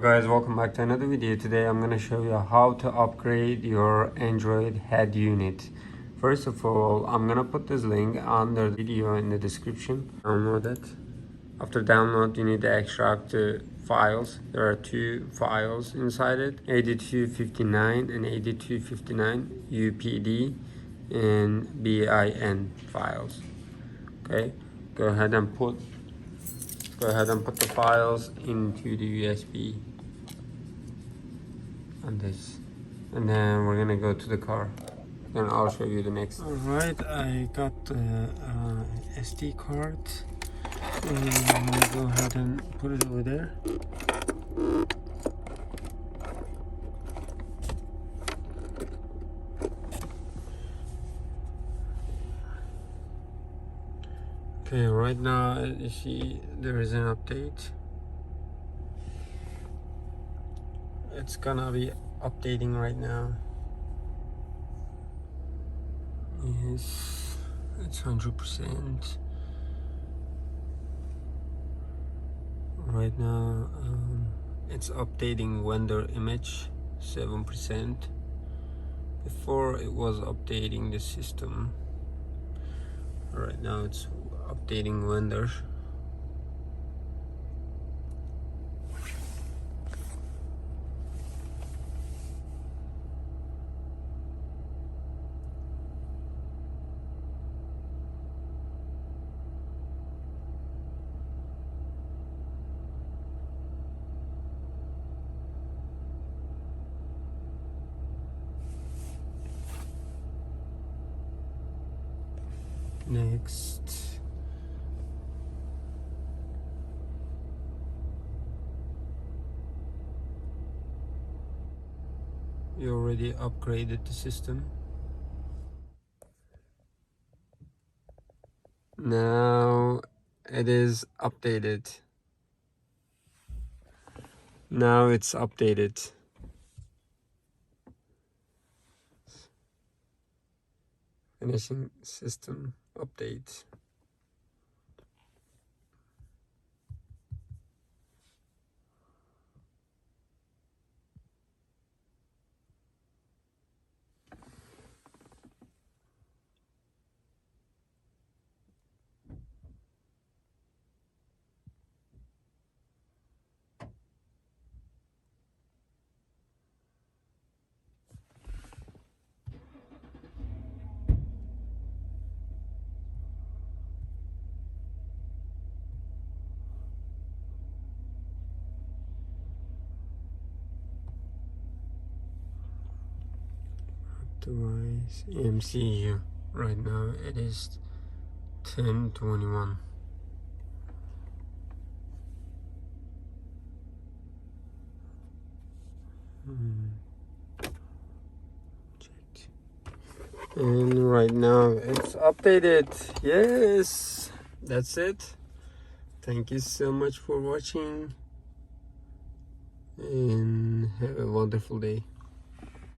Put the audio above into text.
Guys, welcome back to another video. Today I'm going to show you how to upgrade your Android head unit. First of all, I'm going to put this link under the video in the description. Download it. After download, you need to extract the files. There are two files inside it, 8259 and 8259 UPD and BIN files. Okay, go ahead and put the files into the USB on this, and then we're gonna go to the car. Then I'll show you the next. All right, I got the SD card, and I'm gonna go ahead and put it over there. Okay, right now you see there is an update. It's gonna be updating right now. Yes, it's 100%. Right now, it's updating vendor image 7%. Before it was updating the system. Right now it's updating vendors. Next. You already upgraded the system. Now it is updated. Now it's updated. Finishing system update. Device MCU. Right now it is 1021. Check. And right now it's updated. Yes, that's it. Thank you so much for watching, and have a wonderful day.